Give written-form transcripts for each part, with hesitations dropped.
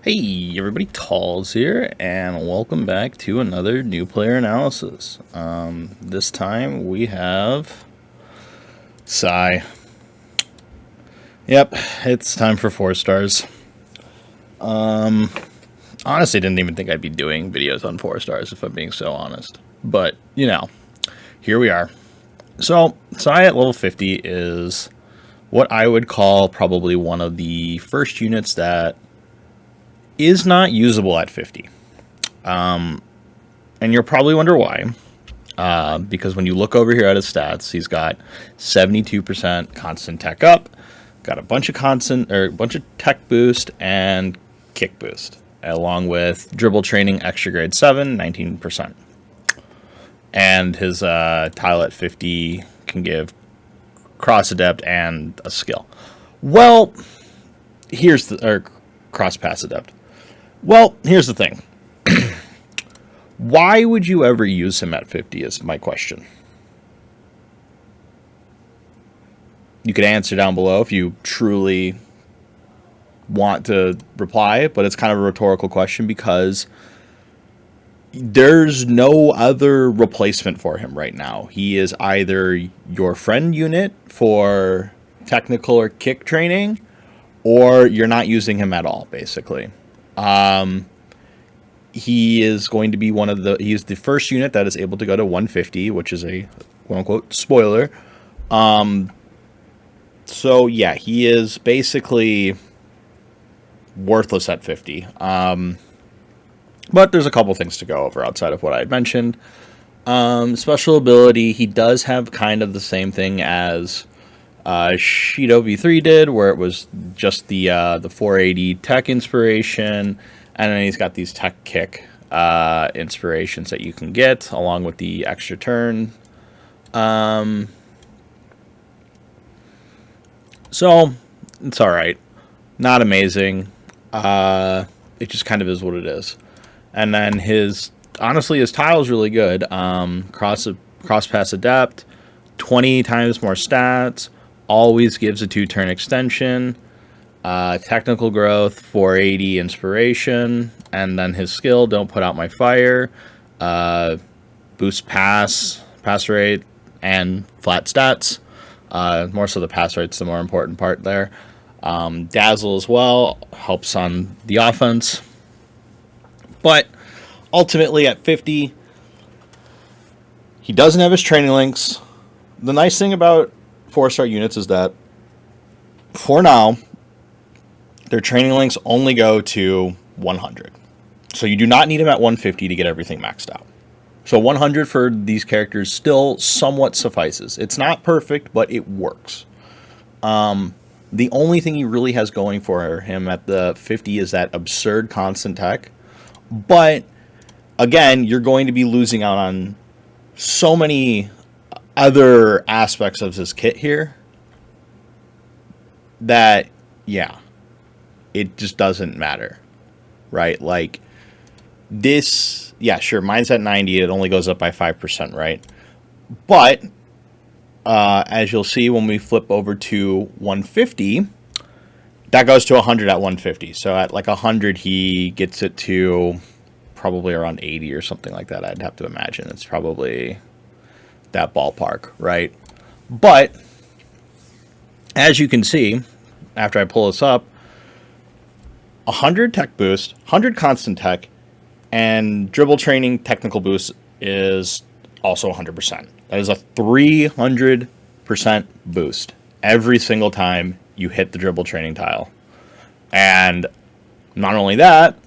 Hey everybody, Talls here, and welcome back to another new player analysis. This time we have Sae. Yep, it's time for 4 stars. Honestly, didn't even think I'd be doing videos on 4 stars if I'm being so honest. But, here we are. So, Sae at level 50 is what I would call probably one of the first units that is not usable at 50. And you'll probably wonder why. Because when you look over here at his stats, he's got 72% constant tech up, got a bunch of tech boost and kick boost, along with dribble training extra grade 7, 19%. And his tile at 50 can give cross adept and a skill. Well, cross pass adept. Well, here's the thing. Why would you ever use him at 50 is my question. You could answer down below if you truly want to reply, but it's kind of a rhetorical question because there's no other replacement for him right now. He is either your friend unit for technical or kick training, or you're not using him at all, basically. He is going to be he's the first unit that is able to go to 150, which is a quote-unquote spoiler. So yeah, he is basically worthless at 50. But there's a couple things to go over outside of what I had mentioned. Special ability, he does have kind of the same thing as Shido V3 did, where it was just the 480 tech inspiration, and then he's got these tech kick inspirations that you can get along with the extra turn. So it's all right, not amazing. It just kind of is what it is. And then his tile is really good. Cross pass adept, 20 times more stats. Always gives a 2-turn extension, technical growth, 480 inspiration, and then his skill, don't put out my fire, boost pass rate, and flat stats. More so the pass rate's the more important part there. Dazzle as well, helps on the offense. But ultimately at 50, he doesn't have his training links. The nice thing about 4-star units is that for now their training links only go to 100, so you do not need him at 150 to get everything maxed out. So 100 for these characters still somewhat suffices. It's not perfect, but it works. The only thing he really has going for him at the 50 is that absurd constant tech, but again, you're going to be losing out on so many other aspects of his kit here that, yeah, it just doesn't matter, right? Like this, yeah, sure, mine's at 90, it only goes up by 5%, right? But as you'll see when we flip over to 150, that goes to 100 at 150. So at like 100, he gets it to probably around 80 or something like that. I'd have to imagine it's probably that ballpark, right? But as you can see, after I pull this up, 100 tech boost, 100 constant tech, and dribble training technical boost is also 100%. That is a 300% boost every single time you hit the dribble training tile. And not only that,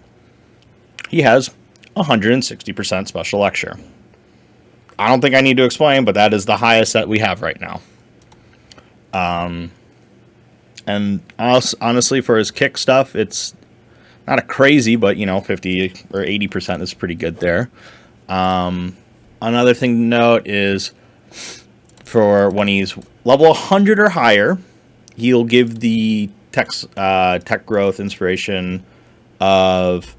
he has 160% special lecture. I don't think I need to explain, but that is the highest that we have right now. And honestly, for his kick stuff, it's not a crazy, but 50 or 80% is pretty good there. Another thing to note is for when he's level 100 or higher, he'll give the tech growth inspiration of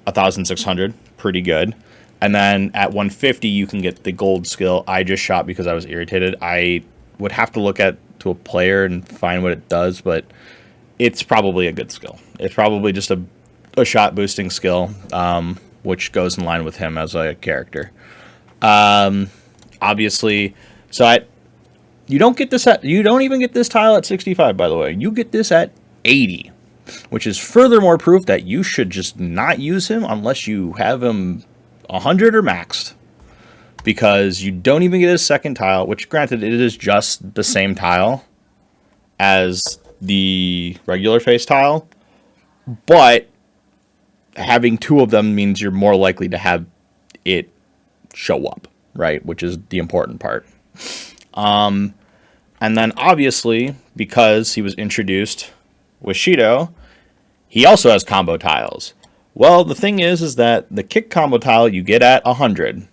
1,600, pretty good. And then at 150, you can get the gold skill. I just shot because I was irritated. I would have to look to a player and find what it does, but it's probably a good skill. It's probably just a a shot boosting skill, which goes in line with him as a character. Obviously, you don't get this you don't even get this tile at 65, by the way. You get this at 80, which is furthermore proof that you should just not use him unless you have him 100 or maxed, because you don't even get his second tile, which granted it is just the same tile as the regular face tile, but having two of them means you're more likely to have it show up, right? Which is the important part. And then obviously, because he was introduced with Shido, he also has combo tiles. Well, the thing is that the kick combo tile you get at 100,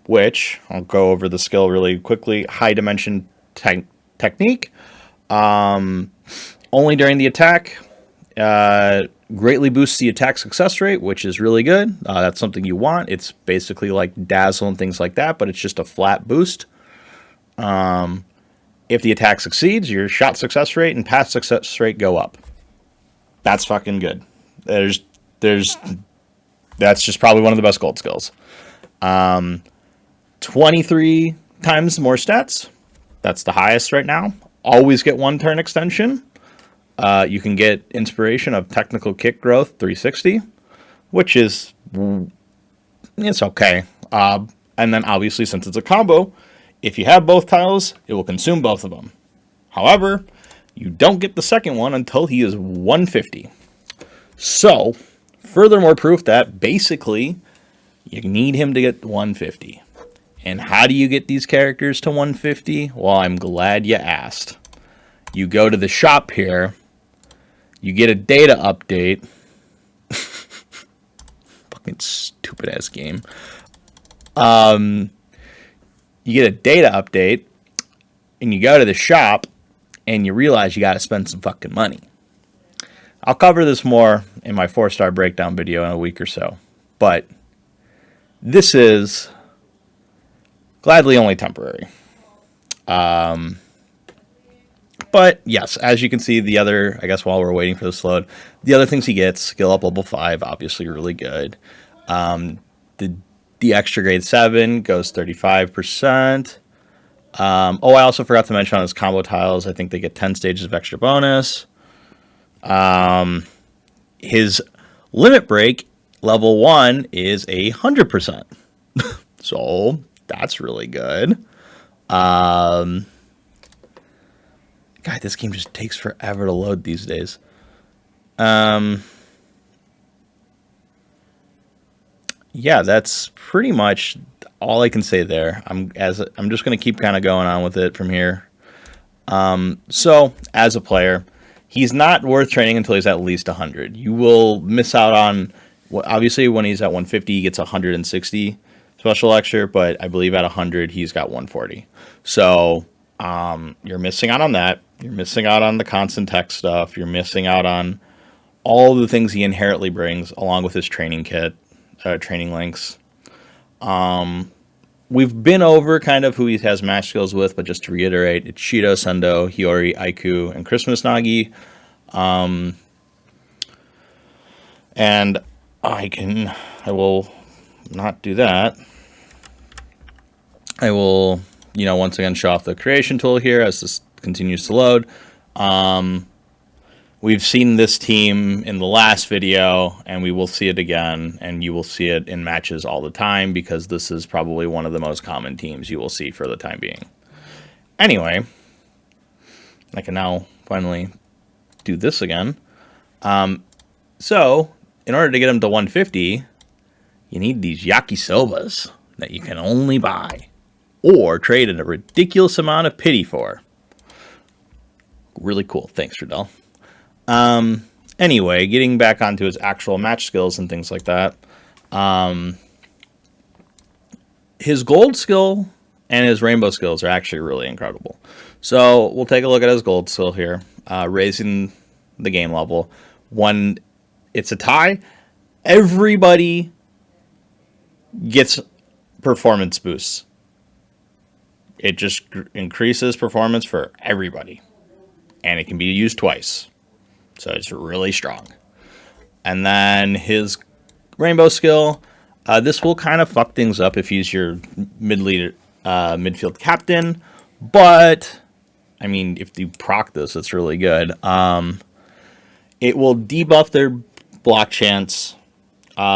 which I'll go over the skill really quickly. High dimension technique, only during the attack, greatly boosts the attack success rate, which is really good. That's something you want. It's basically like dazzle and things like that, but it's just a flat boost. If the attack succeeds, your shot success rate and pass success rate go up. That's fucking good. That's just probably one of the best gold skills. 23 times more stats. That's the highest right now. Always get one turn extension. You can get inspiration of technical kick growth 360, which is, it's okay. And then obviously, since it's a combo, if you have both tiles, it will consume both of them. However, you don't get the second one until he is 150. So, furthermore proof that basically you need him to get 150. And how do you get these characters to 150? Well, I'm glad you asked. You go to the shop here. You get a data update. Fucking stupid ass game. You get a data update, and you go to the shop, and you realize you got to spend some fucking money. I'll cover this more in my 4-star breakdown video in a week or so, but this is gladly only temporary. But yes, as you can see, the other, I guess while we're waiting for this load, the other things he gets, skill up level 5, obviously really good. The extra grade 7 goes 35%. I also forgot to mention on his combo tiles, I think they get 10 stages of extra bonus. His limit break level 1 is 100%. So that's really good. God, this game just takes forever to load these days. Yeah, that's pretty much all I can say there. I'm just going to keep kind of going on with it from here. So as a player, he's not worth training until he's at least 100. You will miss out on, obviously when he's at 150, he gets 160 special extra, but I believe at 100 he's got 140. So you're missing out on that. You're missing out on the constant tech stuff. You're missing out on all the things he inherently brings along with his training kit. Training links. We've been over kind of who he has match skills with, but just to reiterate, it's Shido, Sendo, Hiyori, Aiku, and Christmas Nagi. And I will not do that. I will, once again show off the creation tool here as this continues to load. We've seen this team in the last video, and we will see it again, and you will see it in matches all the time, because this is probably one of the most common teams you will see for the time being. Anyway, I can now finally do this again. So, in order to get them to 150, you need these yakisobas that you can only buy, or trade at a ridiculous amount of pity for. Really cool. Thanks, Riddell. Anyway, getting back onto his actual match skills and things like that. His gold skill and his rainbow skills are actually really incredible. So we'll take a look at his gold skill here, raising the game level. When it's a tie, everybody gets performance boosts. It just increases performance for everybody, and it can be used twice. So it's really strong. And then his rainbow skill, this will kind of fuck things up if he's your midfield captain, but I mean, if you proc this, it's really good. It will debuff their block chance,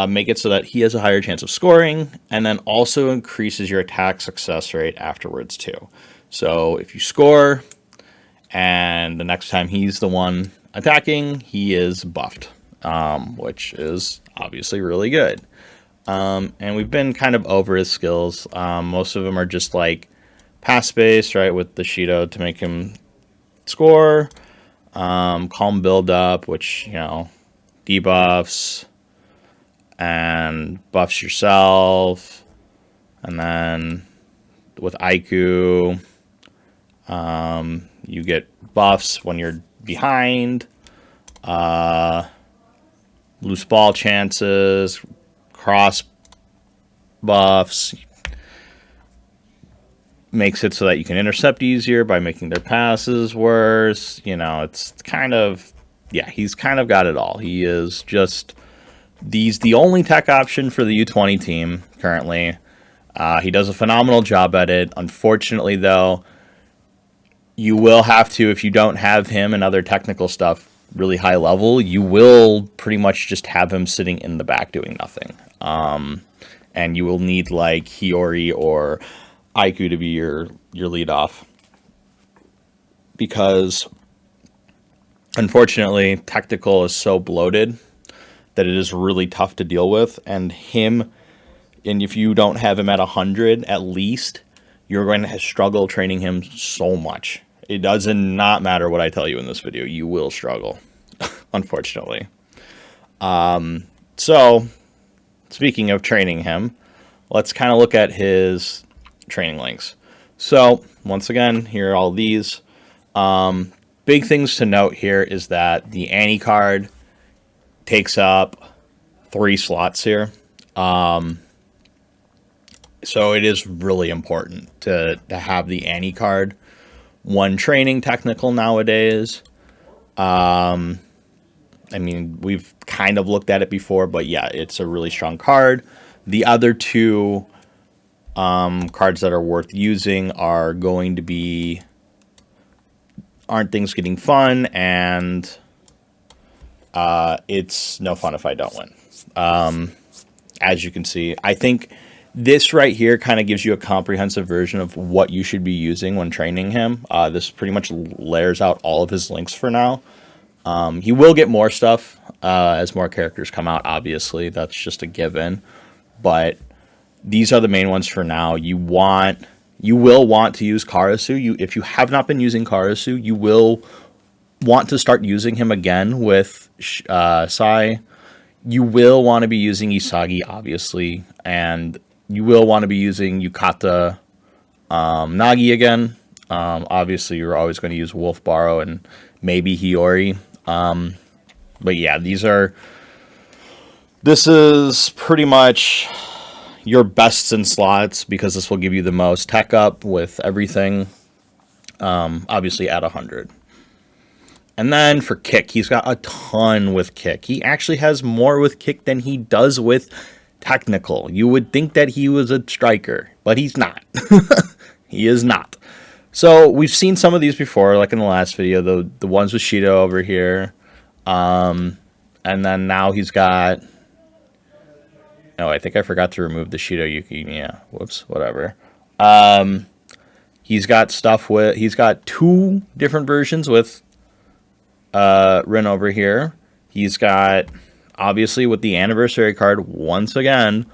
make it so that he has a higher chance of scoring, and then also increases your attack success rate afterwards too. So if you score, and the next time he's the one attacking, he is buffed, which is obviously really good. And we've been kind of over his skills. Most of them are just like pass based, right, with the Shido to make him score. Calm build up, which, you know, debuffs and buffs yourself. And then with Aiku, you get buffs when you're behind. Loose ball chances, cross buffs. Makes it so that you can intercept easier by making their passes worse. You know, it's kind of, yeah, he's kind of got it all. He is just, he's the only tech option for the U20 team currently. He does a phenomenal job at it. Unfortunately, though, you will have to, if you don't have him and other technical stuff really high level, you will pretty much just have him sitting in the back doing nothing. And you will need like Hiyori or Aiku to be your lead off, because unfortunately tactical is so bloated that it is really tough to deal with, and if you don't have him at 100 at least, you're going to struggle training him so much. It does not matter what I tell you in this video, you will struggle unfortunately. So speaking of training him, let's kind of look at his training links. So once again, here are all these. Big things to note here is that the Annie card takes up 3 slots here. So it is really important to have the Annie card when training technical nowadays. I mean, we've kind of looked at it before, but yeah, it's a really strong card. The other 2 cards that are worth using are going to be Aren't Things Getting Fun and It's No Fun If I Don't Win. As you can see, I think this right here kind of gives you a comprehensive version of what you should be using when training him. This pretty much layers out all of his links for now. He will get more stuff as more characters come out, obviously. That's just a given. But these are the main ones for now. You will want to use Karasu. If you have not been using Karasu, you will want to start using him again with Sae. You will want to be using Isagi, obviously. And you will want to be using Yukata Nagi again. Obviously, you're always going to use Wolf Baro and maybe Hiyori. But yeah, this is pretty much your bests in slots, because this will give you the most tech up with everything, obviously at 100. And then for kick, he's got a ton with kick. He actually has more with kick than he does with technical. You would think that he was a striker, but he's not. He is not. So we've seen some of these before, like in the last video, the ones with Shido over here. And then now he's got... Oh, I think I forgot to remove the Shido Yuki. Yeah, whoops, whatever. He's got stuff with... He's got 2 different versions with Rin over here. He's got, obviously, with the anniversary card, once again,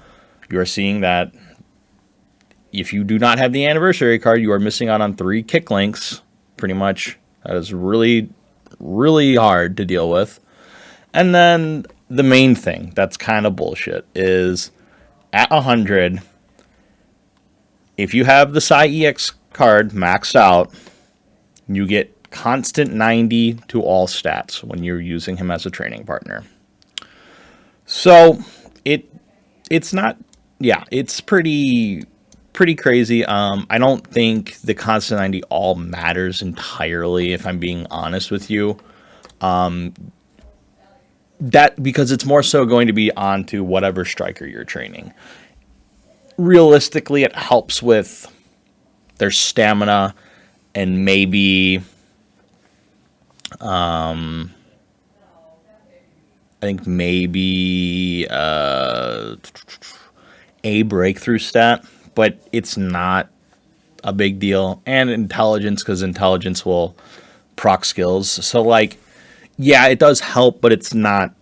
you are seeing that if you do not have the anniversary card, you are missing out on 3 kick links, pretty much. That is really, really hard to deal with. And then the main thing that's kind of bullshit is at 100, if you have the Sae EX card maxed out, you get constant 90 to all stats when you're using him as a training partner. So it's not, yeah, it's pretty crazy. I don't think the constant 90 all matters entirely, if I'm being honest with you. that because it's more so going to be onto whatever striker you're training. Realistically, it helps with their stamina and maybe I think maybe a breakthrough stat, but it's not a big deal. And intelligence, because intelligence will proc skills. So like, yeah, it does help, but it's not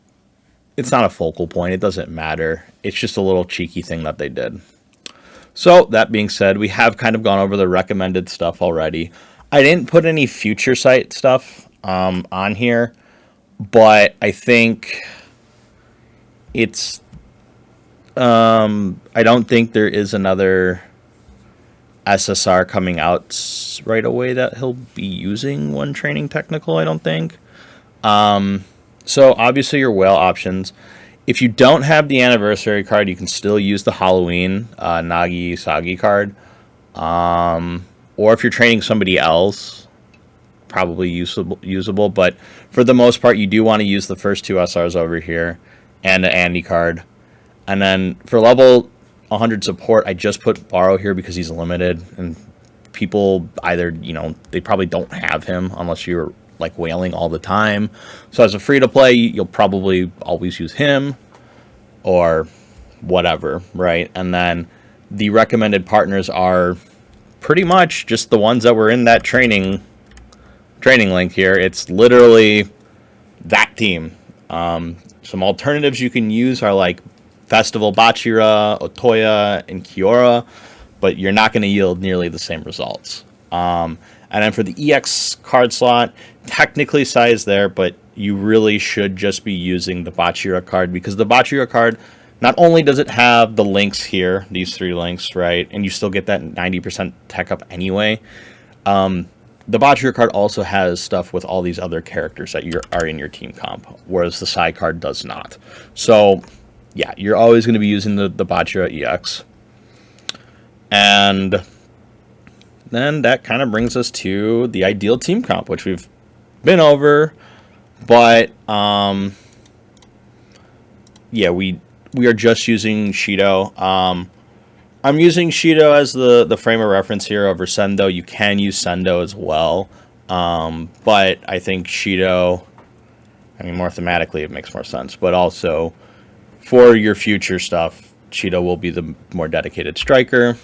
a focal point. It doesn't matter. It's just a little cheeky thing that they did. So that being said, we have kind of gone over the recommended stuff already. I didn't put any future site stuff on here, but I think it's I don't think there is another SSR coming out right away that he'll be using one training technical, I don't think. So obviously your whale options. If you don't have the anniversary card, you can still use the Halloween Nagi Sagi card. Or if you're training somebody else, probably usable. But for the most part, you do want to use the first two SRs over here and the Andy card. And then for level 100 support, I just put Borrow here because he's limited. And people either, they probably don't have him unless you're like whaling all the time. So as a free to play, you'll probably always use him or whatever, right? And then the recommended partners are pretty much just the ones that were in that training link here. It's literally that team. Some alternatives you can use are like Festival Bachira, Otoya, and Kiora, but you're not going to yield nearly the same results. And then for the EX card slot, technically Sae is there, but you really should just be using the Bachira card because the Bachira card, not only does it have the links here, these 3 links, right, and you still get that 90% tech up anyway, the Bachira card also has stuff with all these other characters that are in your team comp, whereas the Sae card does not. So, yeah, you're always going to be using the Bachira EX. And then that kind of brings us to the ideal team comp, which we've been over, but yeah, we are just using Shido. I'm using Shido as the frame of reference here over Sendo. You can use Sendo as well, but I think Shido, more thematically it makes more sense, but also for your future stuff, Shido will be the more dedicated striker.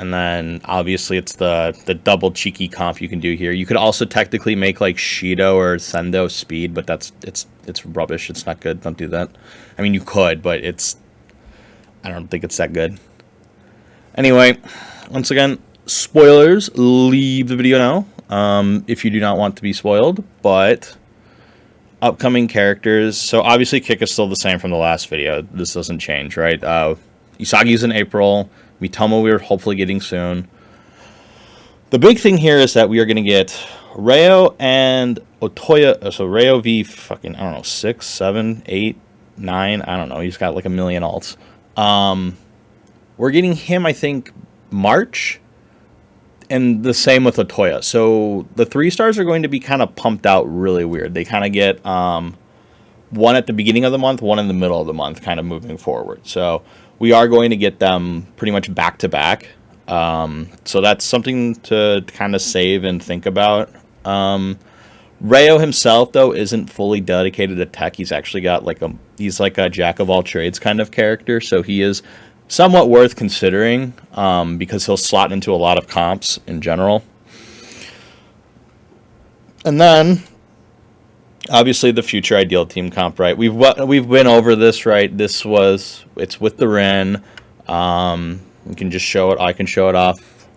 And then obviously it's the double cheeky comp you can do here. You could also technically make like Shido or Sendo speed, but it's rubbish. It's not good. Don't do that. You could, but I don't think it's that good. Anyway, once again, spoilers. Leave the video now if you do not want to be spoiled. But upcoming characters. So obviously Kick is still the same from the last video. This doesn't change, right? Usagi's in April. Mitomo we're hopefully getting soon. The big thing here is that we are going to get Reo and Otoya. So Reo V fucking, 6, 7, 8, 9. I don't know. He's got like a million alts. We're getting him, I think, March. And the same with Otoya. So the 3 stars are going to be kind of pumped out really weird. They kind of get one at the beginning of the month, one in the middle of the month, kind of moving forward. So we are going to get them pretty much back to back. So that's something to kind of save and think about. Reo himself, though, isn't fully dedicated to tech. He's actually got he's like a jack of all trades kind of character. So he is somewhat worth considering because he'll slot into a lot of comps in general. And then obviously the future ideal team comp, right? We've been over this, right? It's with the Ren. We can just show it. I can show it off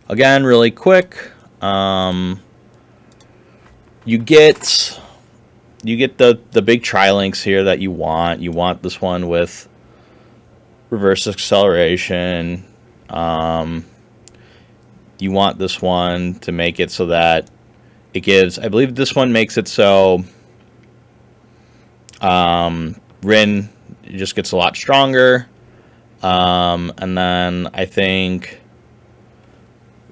again really quick. You get the big tri-links here that you want. You want this one with reverse acceleration. You want this one to make it so that it gives, I believe this one makes it so Rin just gets a lot stronger. And then I think,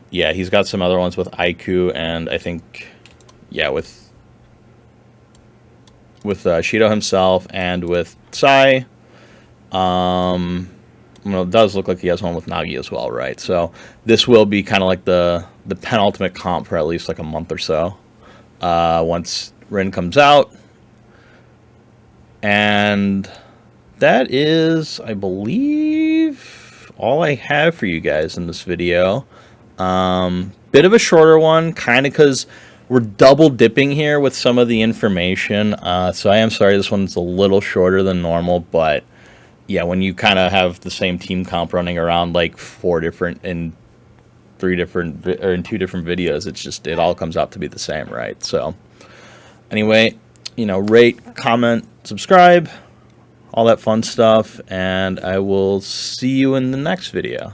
yeah, he's got some other ones with Aiku, and I think, yeah, with Shido himself and with Sae. It does look like he has one with Nagi as well, right? So this will be kind of like the penultimate comp for at least like a month or so, once Rin comes out. And that is, I believe, all I have for you guys in this video. Bit of a shorter one, kind of because we're double dipping here with some of the information. So I am sorry this one's a little shorter than normal, but yeah, when you kind of have the same team comp running around like in two different videos, it all comes out to be the same, right? So anyway, rate, comment, subscribe, all that fun stuff, and I will see you in the next video.